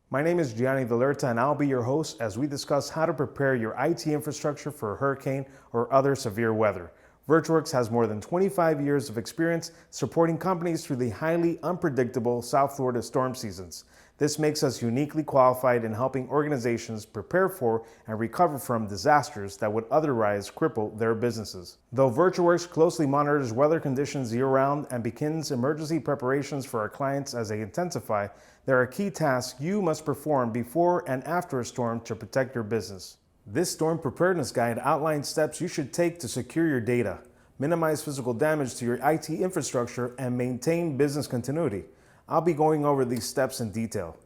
My name is Gianni Valerta and I'll be your host as we discuss how to prepare your IT infrastructure for a hurricane or other severe weather. VirtuWorks has more than 25 years of experience supporting companies through the highly unpredictable South Florida storm seasons. This makes us uniquely qualified in helping organizations prepare for and recover from disasters that would otherwise cripple their businesses. Though VirtuWorks closely monitors weather conditions year-round and begins emergency preparations for our clients as they intensify, there are key tasks you must perform before and after a storm to protect your business. This storm preparedness guide outlines steps you should take to secure your data, minimize physical damage to your IT infrastructure, and maintain business continuity. I'll be going over these steps in detail.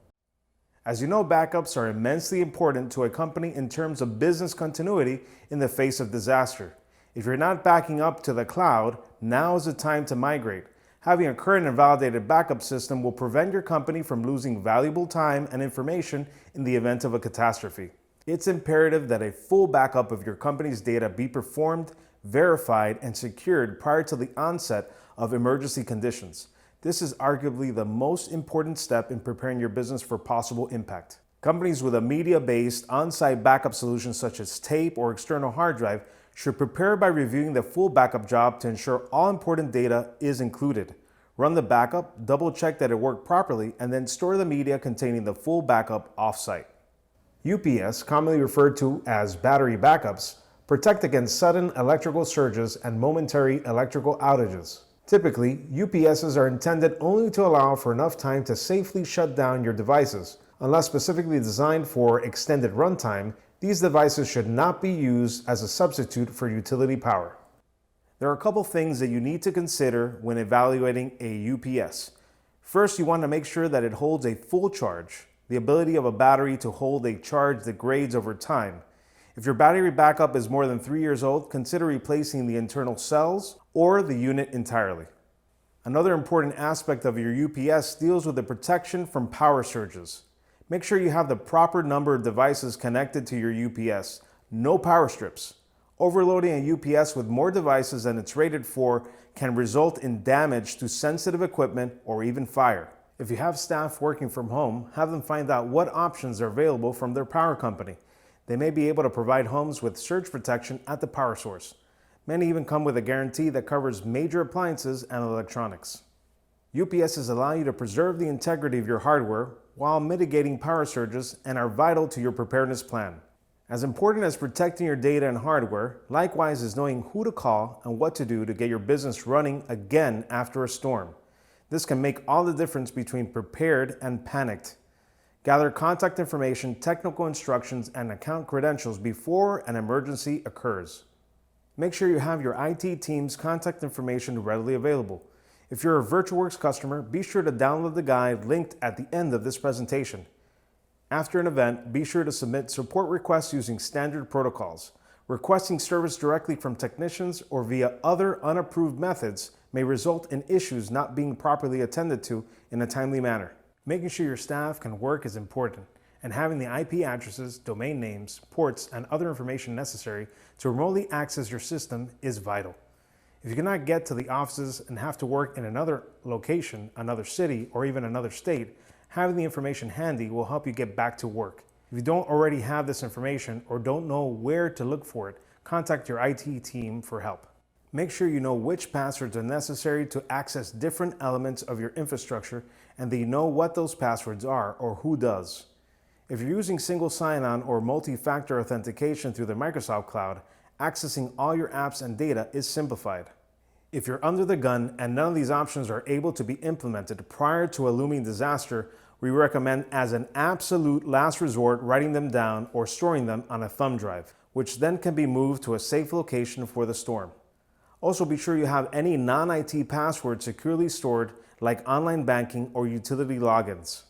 As you know, backups are immensely important to a company in terms of business continuity in the face of disaster. If you're not backing up to the cloud, now is the time to migrate. Having a current and validated backup system will prevent your company from losing valuable time and information in the event of a catastrophe. It's imperative that a full backup of your company's data be performed, verified, and secured prior to the onset of emergency conditions. This is arguably the most important step in preparing your business for possible impact. Companies with a media-based on-site backup solution such as tape or external hard drive should prepare by reviewing the full backup job to ensure all important data is included. Run the backup, double-check that it worked properly, and then store the media containing the full backup off-site. UPS, commonly referred to as battery backups, protect against sudden electrical surges and momentary electrical outages. Typically, UPSs are intended only to allow for enough time to safely shut down your devices. Unless specifically designed for extended runtime, these devices should not be used as a substitute for utility power. There are a couple things that you need to consider when evaluating a UPS. First, you want to make sure that it holds a full charge. The ability of a battery to hold a charge degrades over time. If your battery backup is more than 3 years old, consider replacing the internal cells or the unit entirely. Another important aspect of your UPS deals with the protection from power surges. Make sure you have the proper number of devices connected to your UPS. No power strips. Overloading a UPS with more devices than it's rated for can result in damage to sensitive equipment or even fire. If you have staff working from home, have them find out what options are available from their power company. They may be able to provide homes with surge protection at the power source. Many even come with a guarantee that covers major appliances and electronics. UPSs allow you to preserve the integrity of your hardware while mitigating power surges and are vital to your preparedness plan. As important as protecting your data and hardware, likewise is knowing who to call and what to do to get your business running again after a storm. This can make all the difference between prepared and panicked. Gather contact information, technical instructions, and account credentials before an emergency occurs. Make sure you have your IT team's contact information readily available. If you're a VirtuWorks customer, be sure to download the guide linked at the end of this presentation. After an event, be sure to submit support requests using standard protocols. Requesting service directly from technicians or via other unapproved methods may result in issues not being properly attended to in a timely manner. Making sure your staff can work is important, and having the IP addresses, domain names, ports, and other information necessary to remotely access your system is vital. If you cannot get to the offices and have to work in another location, another city, or even another state, having the information handy will help you get back to work. If you don't already have this information or don't know where to look for it, contact your IT team for help. Make sure you know which passwords are necessary to access different elements of your infrastructure and that you know what those passwords are or who does. If you're using single sign-on or multi-factor authentication through the Microsoft Cloud, accessing all your apps and data is simplified. If you're under the gun and none of these options are able to be implemented prior to a looming disaster, we recommend as an absolute last resort writing them down or storing them on a thumb drive, which then can be moved to a safe location for the storm. Also, be sure you have any non-IT passwords securely stored, like online banking or utility logins.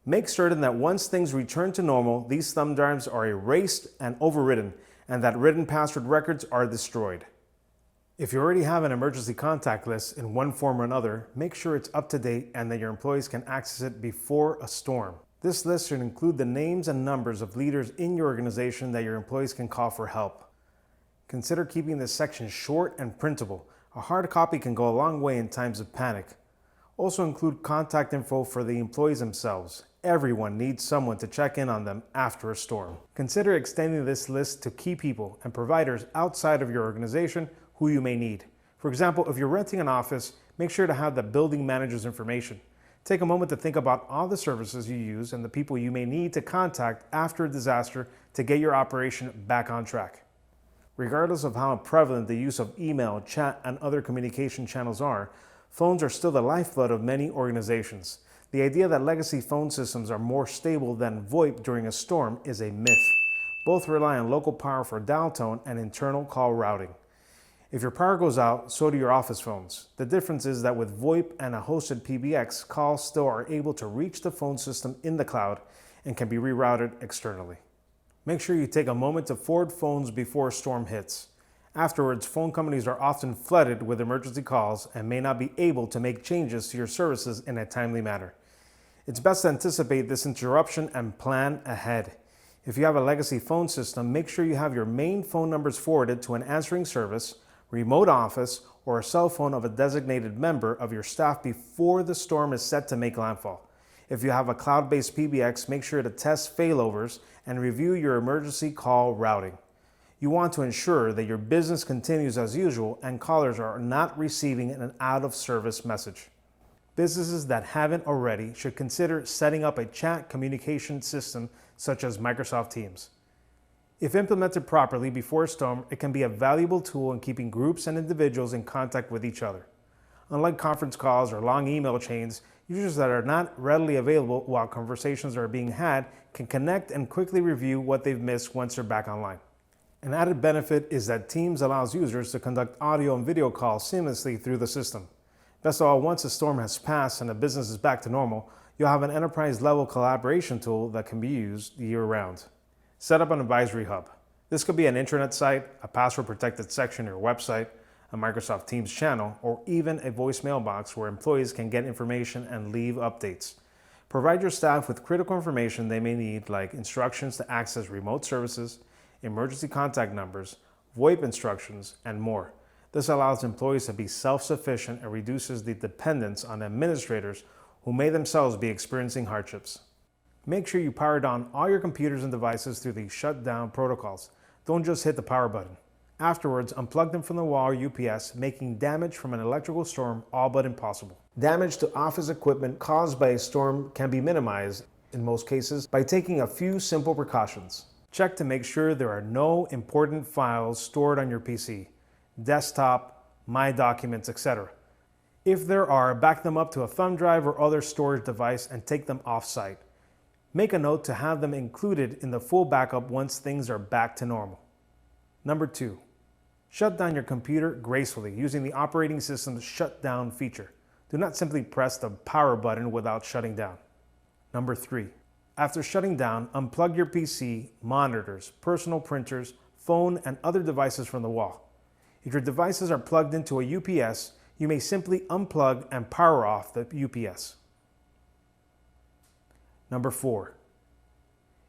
Make certain that once things return to normal, these thumb drives are erased and overwritten, and that written password records are destroyed. If you already have an emergency contact list in one form or another, make sure it's up to date and that your employees can access it before a storm. This list should include the names and numbers of leaders in your organization that your employees can call for help. Consider keeping this section short and printable. A hard copy can go a long way in times of panic. Also include contact info for the employees themselves. everyone needs someone to check in on them after a storm. Consider extending this list to key people and providers outside of your organization who you may need. For example, if you're renting an office, make sure to have the building manager's information. Take a moment to think about all the services you use and the people you may need to contact after a disaster to get your operation back on track. Regardless of how prevalent the use of email, chat, and other communication channels are, phones are still the lifeblood of many organizations. The idea that legacy phone systems are more stable than VoIP during a storm is a myth. Both rely on local power for dial tone and internal call routing. If your power goes out, so do your office phones. The difference is that with VoIP and a hosted PBX, calls still are able to reach the phone system in the cloud and can be rerouted externally. Make sure you take a moment to forward phones before a storm hits. Afterwards, phone companies are often flooded with emergency calls and may not be able to make changes to your services in a timely manner. It's best to anticipate this interruption and plan ahead. If you have a legacy phone system, make sure you have your main phone numbers forwarded to an answering service, remote office, or a cell phone of a designated member of your staff before the storm is set to make landfall. If you have a cloud-based PBX, make sure to test failovers and review your emergency call routing. You want to ensure that your business continues as usual and callers are not receiving an out-of-service message. Businesses that haven't already should consider setting up a chat communication system such as Microsoft Teams. If implemented properly before a storm, it can be a valuable tool in keeping groups and individuals in contact with each other. Unlike conference calls or long email chains, users that are not readily available while conversations are being had can connect and quickly review what they've missed once they're back online. An added benefit is that Teams allows users to conduct audio and video calls seamlessly through the system. Best of all, once the storm has passed and the business is back to normal, you'll have an enterprise-level collaboration tool that can be used year-round. Set up an advisory hub. This could be an intranet site, a password-protected section of your website, a Microsoft Teams channel, or even a voice mailbox where employees can get information and leave updates. Provide your staff with critical information they may need, like instructions to access remote services, emergency contact numbers, VoIP instructions, and more. This allows employees to be self-sufficient and reduces the dependence on administrators who may themselves be experiencing hardships. Make sure you power down all your computers and devices through the shutdown protocols. Don't just hit the power button. Afterwards, unplug them from the wall or UPS, making damage from an electrical storm all but impossible. Damage to office equipment caused by a storm can be minimized, in most cases, by taking a few simple precautions. Check to make sure there are no important files stored on your PC, desktop, My Documents, etc. If there are, back them up to a thumb drive or other storage device and take them off-site. Make a note to have them included in the full backup once things are back to normal. Number 2, shut down your computer gracefully using the operating system's shutdown feature. Do not simply press the power button without shutting down. Number 3, after shutting down, unplug your PC, monitors, personal printers, phone, and other devices from the wall. If your devices are plugged into a UPS, you may simply unplug and power off the UPS. Number 4,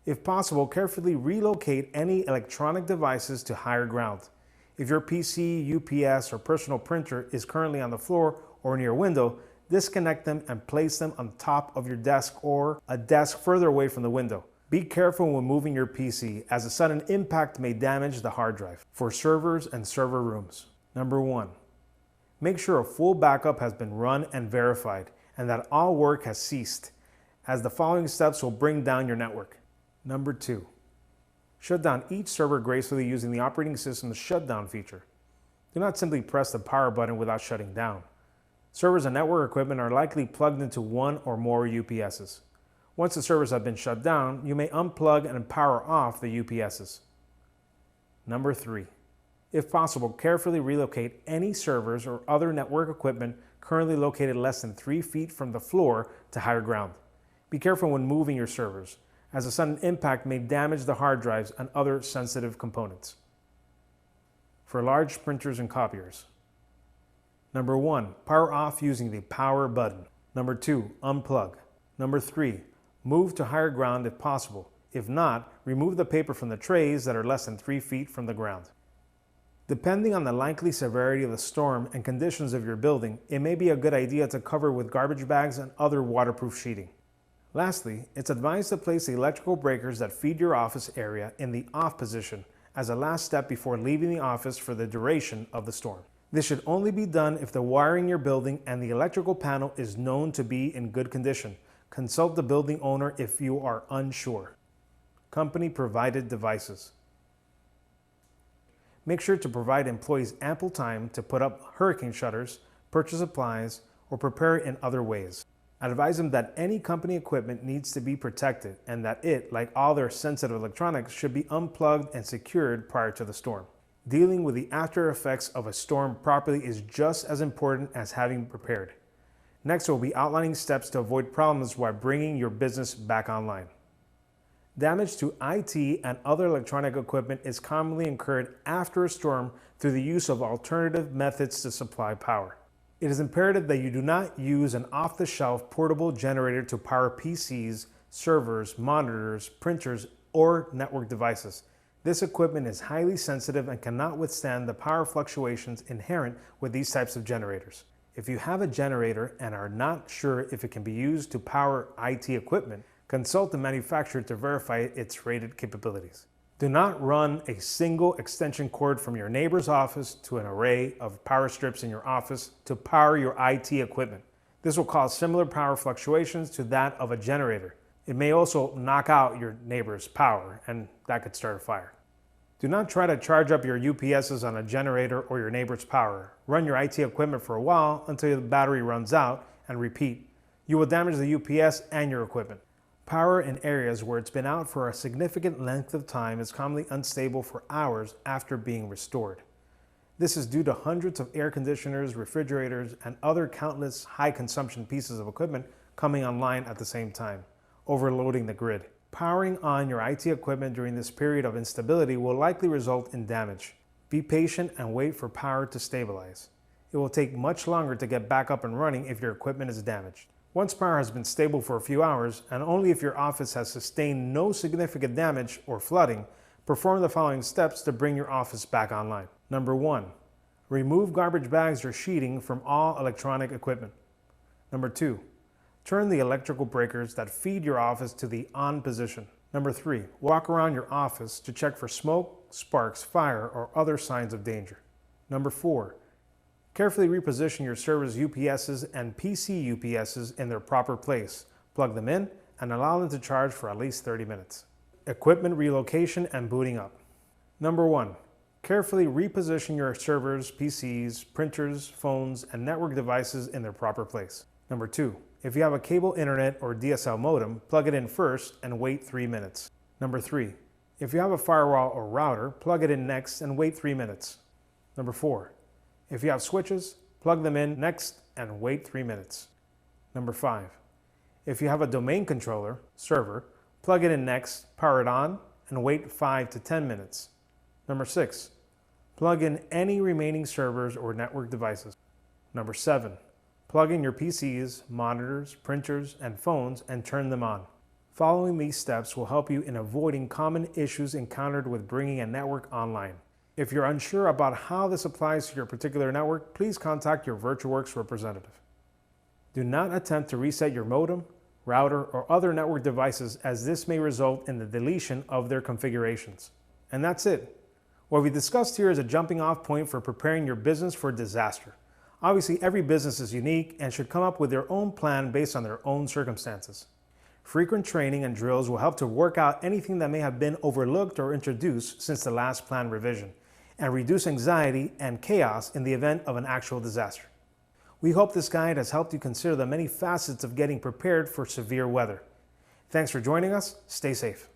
if possible, carefully relocate any electronic devices to higher ground. If your PC, UPS, or personal printer is currently on the floor or near a window, disconnect them and place them on top of your desk or a desk further away from the window. Be careful when moving your PC, as a sudden impact may damage the hard drive. For servers and server rooms. Number 1, make sure a full backup has been run and verified and that all work has ceased, as the following steps will bring down your network. Number 2, shut down each server gracefully using the operating system's shutdown feature. Do not simply press the power button without shutting down. Servers and network equipment are likely plugged into one or more UPSs. Once the servers have been shut down, you may unplug and power off the UPSs. Number 3, if possible, carefully relocate any servers or other network equipment currently located less than 3 feet from the floor to higher ground. Be careful when moving your servers, as a sudden impact may damage the hard drives and other sensitive components. For large printers and copiers. Number 1, power off using the power button. Number 2, unplug. Number 3, move to higher ground if possible. If not, remove the paper from the trays that are less than 3 feet from the ground. Depending on the likely severity of the storm and conditions of your building, it may be a good idea to cover with garbage bags and other waterproof sheeting. Lastly, it's advised to place the electrical breakers that feed your office area in the off position as a last step before leaving the office for the duration of the storm. This should only be done if the wiring in your building and the electrical panel is known to be in good condition. Consult the building owner if you are unsure. Company provided devices. Make sure to provide employees ample time to put up hurricane shutters, purchase supplies, or prepare in other ways. Advise them that any company equipment needs to be protected and that it, like all their sensitive electronics, should be unplugged and secured prior to the storm. Dealing with the after effects of a storm properly is just as important as having prepared. Next, we'll be outlining steps to avoid problems while bringing your business back online. Damage to IT and other electronic equipment is commonly incurred after a storm through the use of alternative methods to supply power. It is imperative that you do not use an off-the-shelf portable generator to power PCs, servers, monitors, printers, or network devices. This equipment is highly sensitive and cannot withstand the power fluctuations inherent with these types of generators. If you have a generator and are not sure if it can be used to power IT equipment, consult the manufacturer to verify its rated capabilities. Do not run a single extension cord from your neighbor's office to an array of power strips in your office to power your IT equipment. This will cause similar power fluctuations to that of a generator. It may also knock out your neighbor's power, and that could start a fire. Do not try to charge up your UPSs on a generator or your neighbor's power. Run your IT equipment for a while until the battery runs out and repeat. You will damage the UPS and your equipment. Power in areas where it's been out for a significant length of time is commonly unstable for hours after being restored. This is due to hundreds of air conditioners, refrigerators, and other countless high-consumption pieces of equipment coming online at the same time, overloading the grid. Powering on your IT equipment during this period of instability will likely result in damage. Be patient and wait for power to stabilize. It will take much longer to get back up and running if your equipment is damaged. Once power has been stable for a few hours, and only if your office has sustained no significant damage or flooding, perform the following steps to bring your office back online. Number 1. Remove garbage bags or sheeting from all electronic equipment. Number 2. Turn the electrical breakers that feed your office to the on position. Number 3. Walk around your office to check for smoke, sparks, fire, or other signs of danger. Number 4. Carefully reposition your server's UPSs and PC UPSs in their proper place. Plug them in and allow them to charge for at least 30 minutes. Equipment relocation and booting up. Number 1. Carefully reposition your servers, PCs, printers, phones, and network devices in their proper place. Number 2. If you have a cable internet or DSL modem, plug it in first and wait 3 minutes. Number 3. If you have a firewall or router, plug it in next and wait 3 minutes. Number 4. If you have switches, plug them in next and wait 3 minutes. Number 5. If you have a domain controller, server, plug it in next, power it on, and wait 5 to 10 minutes. Number 6. Plug in any remaining servers or network devices. Number 7. Plug in your PCs, monitors, printers, and phones and turn them on. Following these steps will help you in avoiding common issues encountered with bringing a network online. If you're unsure about how this applies to your particular network, please contact your VirtuWorks representative. Do not attempt to reset your modem, router, or other network devices, as this may result in the deletion of their configurations. And that's it. What we discussed here is a jumping off point for preparing your business for disaster. Obviously, every business is unique and should come up with their own plan based on their own circumstances. Frequent training and drills will help to work out anything that may have been overlooked or introduced since the last plan revision, and reduce anxiety and chaos in the event of an actual disaster. We hope this guide has helped you consider the many facets of getting prepared for severe weather. Thanks for joining us. Stay safe.